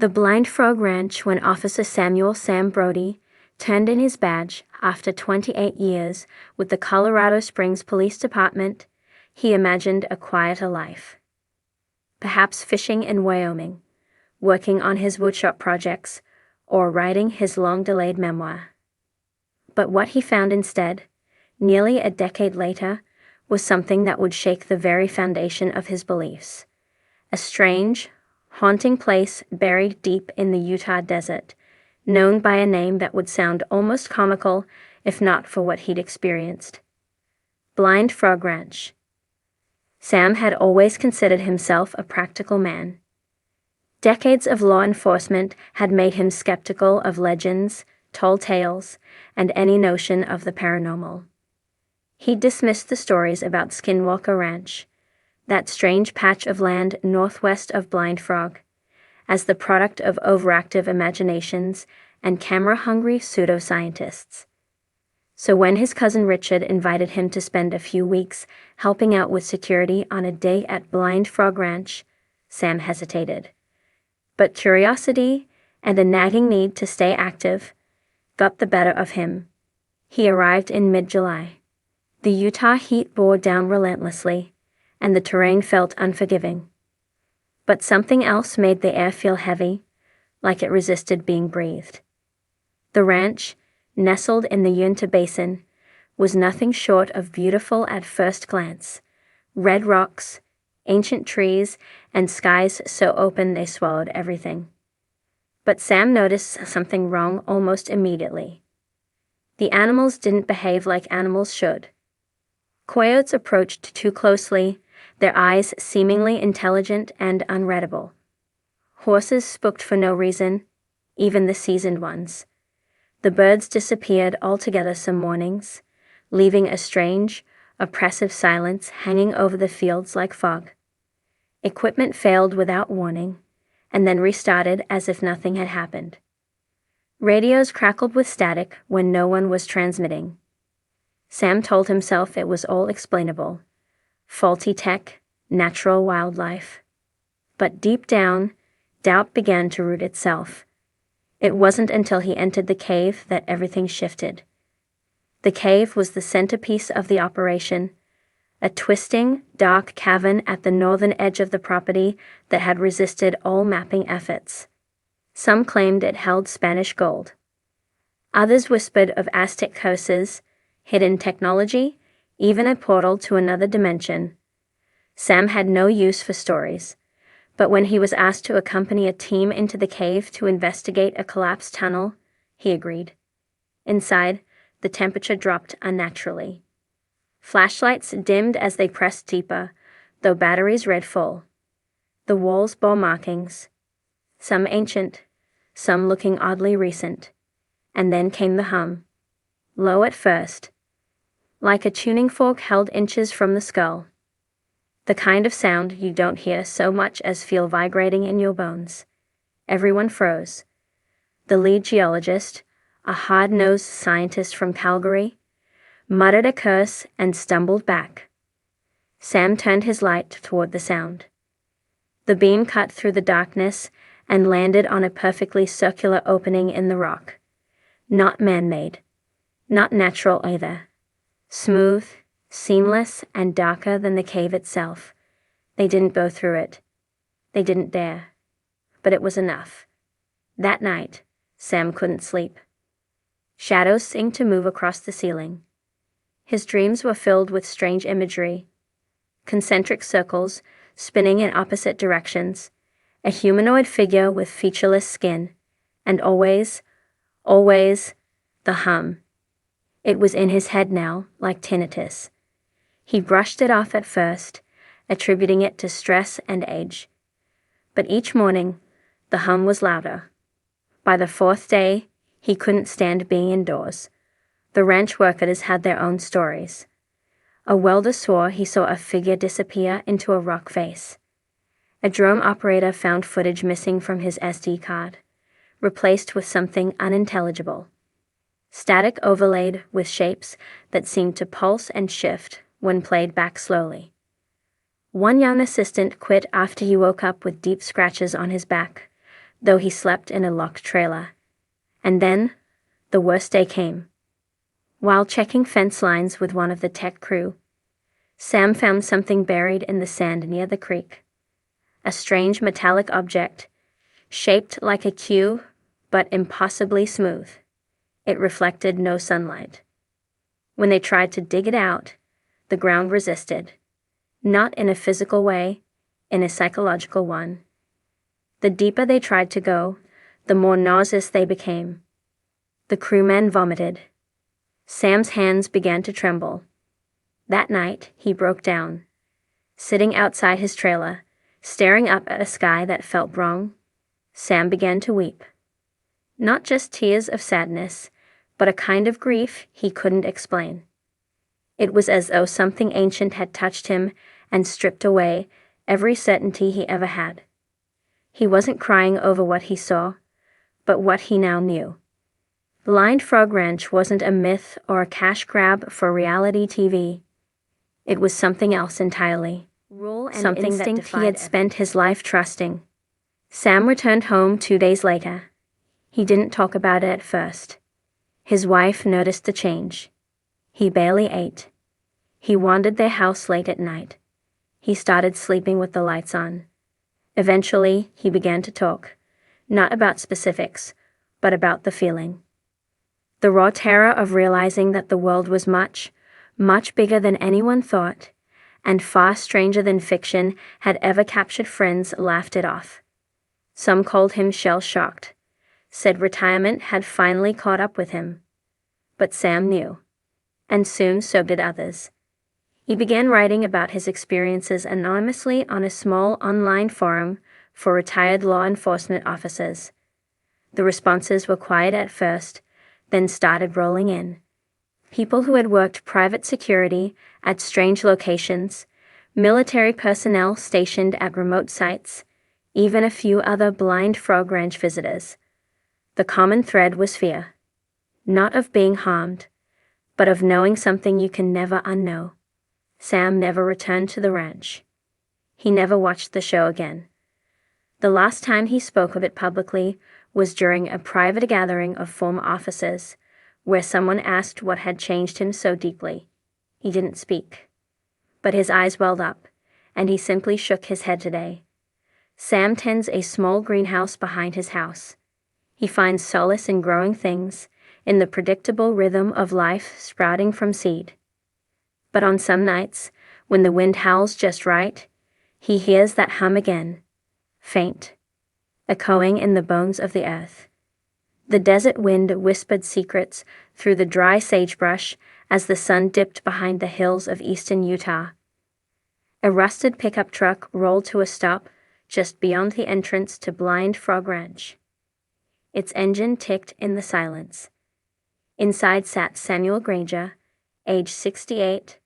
The Blind Frog Ranch, when Officer Samuel Sam Brody turned in his badge after 28 years with the Colorado Springs Police Department, he imagined a quieter life. Perhaps fishing in Wyoming, working on his woodshop projects, or writing his long-delayed memoir. But what he found instead, nearly a decade later, was something that would shake the very foundation of his beliefs. A strange, haunting place buried deep in the Utah desert, known by a name that would sound almost comical if not for what he'd experienced. Blind Frog Ranch. Sam had always considered himself a practical man. Decades of law enforcement had made him skeptical of legends, tall tales, and any notion of the paranormal. He dismissed the stories about Skinwalker Ranch, that strange patch of land northwest of Blind Frog, as the product of overactive imaginations and camera-hungry pseudoscientists. So when his cousin Richard invited him to spend a few weeks helping out with security on a day at Blind Frog Ranch, Sam hesitated. But curiosity and a nagging need to stay active got the better of him. He arrived in mid-July. The Utah heat bore down relentlessly, and the terrain felt unforgiving. But something else made the air feel heavy, like it resisted being breathed. The ranch, nestled in the Uinta Basin, was nothing short of beautiful at first glance. Red rocks, ancient trees, and skies so open they swallowed everything. But Sam noticed something wrong almost immediately. The animals didn't behave like animals should. Coyotes approached too closely, their eyes seemingly intelligent and unreadable. Horses spooked for no reason, even the seasoned ones. The birds disappeared altogether some mornings, leaving a strange, oppressive silence hanging over the fields like fog. Equipment failed without warning, and then restarted as if nothing had happened. Radios crackled with static when no one was transmitting. Sam told himself it was all explainable. Faulty tech, natural wildlife. But deep down, doubt began to root itself. It wasn't until he entered the cave that everything shifted. The cave was the centerpiece of the operation, a twisting, dark cavern at the northern edge of the property that had resisted all mapping efforts. Some claimed it held Spanish gold. Others whispered of Aztec curses, hidden technology, even a portal to another dimension. Sam had no use for stories, but when he was asked to accompany a team into the cave to investigate a collapsed tunnel, he agreed. Inside, the temperature dropped unnaturally. Flashlights dimmed as they pressed deeper, though batteries read full. The walls bore markings, some ancient, some looking oddly recent. And then came the hum. Low at first, like a tuning fork held inches from the skull. The kind of sound you don't hear so much as feel vibrating in your bones. Everyone froze. The lead geologist, a hard-nosed scientist from Calgary, muttered a curse and stumbled back. Sam turned his light toward the sound. The beam cut through the darkness and landed on a perfectly circular opening in the rock. Not man-made. Not natural either. Smooth, seamless, and darker than the cave itself. They didn't go through it. They didn't dare. But it was enough. That night, Sam couldn't sleep. Shadows seemed to move across the ceiling. His dreams were filled with strange imagery. Concentric circles, spinning in opposite directions, a humanoid figure with featureless skin, and always, the hum. It was in his head now, like tinnitus. He brushed it off at first, attributing it to stress and age. But each morning, the hum was louder. By the fourth day, he couldn't stand being indoors. The ranch workers had their own stories. A welder swore he saw a figure disappear into a rock face. A drone operator found footage missing from his SD card, replaced with something unintelligible. Static overlaid with shapes that seemed to pulse and shift when played back slowly. One young assistant quit after he woke up with deep scratches on his back, though he slept in a locked trailer. And then, the worst day came. While checking fence lines with one of the tech crew, Sam found something buried in the sand near the creek. A strange metallic object, shaped like a cue, but impossibly smooth. It reflected no sunlight. When they tried to dig it out, the ground resisted. Not in a physical way, in a psychological one. The deeper they tried to go, the more nauseous they became. The crewmen vomited. Sam's hands began to tremble. That night, he broke down. Sitting outside his trailer, staring up at a sky that felt wrong, Sam began to weep. Not just tears of sadness, but a kind of grief he couldn't explain. It was as though something ancient had touched him and stripped away every certainty he ever had. He wasn't crying over what he saw, but what he now knew. Blind Frog Ranch wasn't a myth or a cash grab for reality TV. It was something else entirely. Rule and something instinct he had spent his life trusting. Sam returned home 2 days later. He didn't talk about it at first. His wife noticed the change. He barely ate. He wandered their house late at night. He started sleeping with the lights on. Eventually, he began to talk, not about specifics, but about the feeling. The raw terror of realizing that the world was much, much bigger than anyone thought, and far stranger than fiction had ever captured. Friends laughed it off. Some called him shell-shocked, said retirement had finally caught up with him. But Sam knew, and soon so did others. He began writing about his experiences anonymously on a small online forum for retired law enforcement officers. The responses were quiet at first, then started rolling in. People who had worked private security at strange locations, military personnel stationed at remote sites, even a few other Blind Frog Ranch visitors. The common thread was fear. Not of being harmed, but of knowing something you can never unknow. Sam never returned to the ranch. He never watched the show again. The last time he spoke of it publicly was during a private gathering of former officers, where someone asked what had changed him so deeply. He didn't speak. But his eyes welled up, and he simply shook his head today. Sam tends a small greenhouse behind his house. He finds solace in growing things, in the predictable rhythm of life sprouting from seed. But on some nights, when the wind howls just right, he hears that hum again, faint, echoing in the bones of the earth. The desert wind whispered secrets through the dry sagebrush as the sun dipped behind the hills of eastern Utah. A rusted pickup truck rolled to a stop just beyond the entrance to Blind Frog Ranch. Its engine ticked in the silence. Inside sat Samuel Granger, age 68,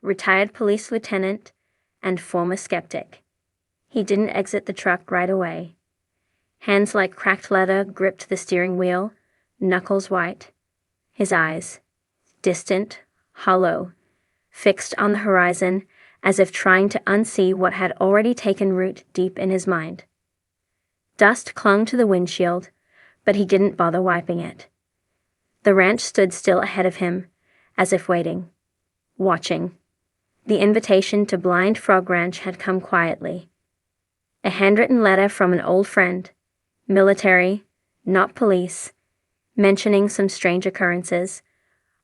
retired police lieutenant, and former skeptic. He didn't exit the truck right away. Hands like cracked leather gripped the steering wheel, knuckles white. His eyes, distant, hollow, fixed on the horizon as if trying to unsee what had already taken root deep in his mind. Dust clung to the windshield, but he didn't bother wiping it. The ranch stood still ahead of him, as if waiting, watching. The invitation to Blind Frog Ranch had come quietly. A handwritten letter from an old friend, military, not police, mentioning some strange occurrences,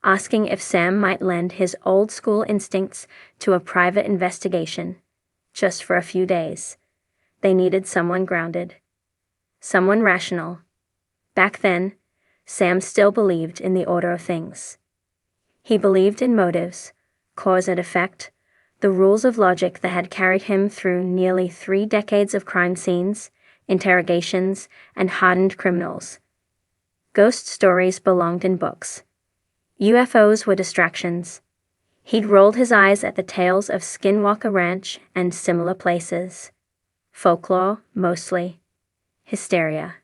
asking if Sam might lend his old-school instincts to a private investigation, just for a few days. They needed someone grounded, someone rational. Back then, Sam still believed in the order of things. He believed in motives, cause and effect, the rules of logic that had carried him through nearly 3 decades of crime scenes, interrogations, and hardened criminals. Ghost stories belonged in books. UFOs were distractions. He'd rolled his eyes at the tales of Skinwalker Ranch and similar places. Folklore, mostly. Hysteria.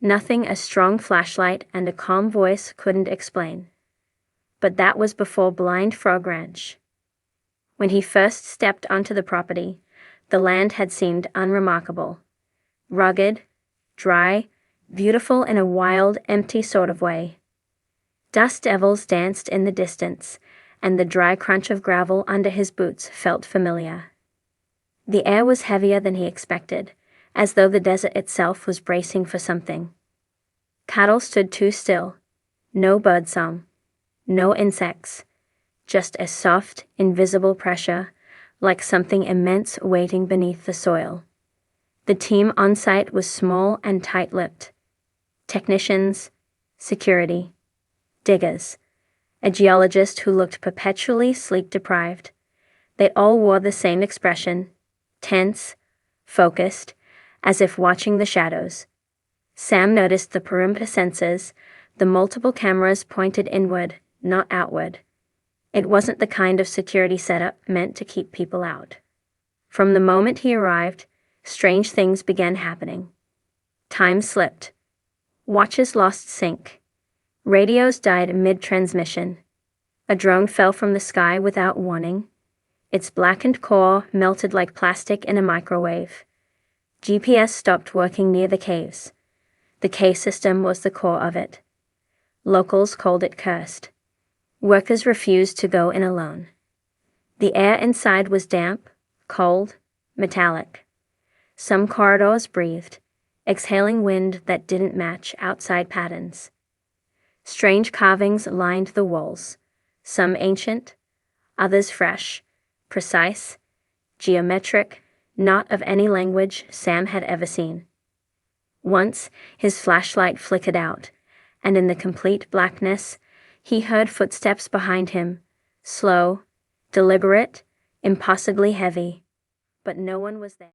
Nothing a strong flashlight and a calm voice couldn't explain. But that was before Blind Frog Ranch. When he first stepped onto the property, the land had seemed unremarkable. Rugged, dry, beautiful in a wild, empty sort of way. Dust devils danced in the distance, and the dry crunch of gravel under his boots felt familiar. The air was heavier than he expected, as though the desert itself was bracing for something. Cattle stood too still. No birdsong. No insects. Just a soft, invisible pressure, like something immense waiting beneath the soil. The team on site was small and tight-lipped. Technicians, security, diggers, a geologist who looked perpetually sleep-deprived. They all wore the same expression, tense, focused, as if watching the shadows. Sam noticed the perimeter sensors, the multiple cameras pointed inward, not outward. It wasn't the kind of security setup meant to keep people out. From the moment he arrived, strange things began happening. Time slipped. Watches lost sync. Radios died mid-transmission. A drone fell from the sky without warning. Its blackened core melted like plastic in a microwave. GPS stopped working near the caves. The cave system was the core of it. Locals called it cursed. Workers refused to go in alone. The air inside was damp, cold, metallic. Some corridors breathed, exhaling wind that didn't match outside patterns. Strange carvings lined the walls, some ancient, others fresh, precise, geometric, not of any language Sam had ever seen. Once, his flashlight flickered out, and in the complete blackness, he heard footsteps behind him, slow, deliberate, impossibly heavy, but no one was there.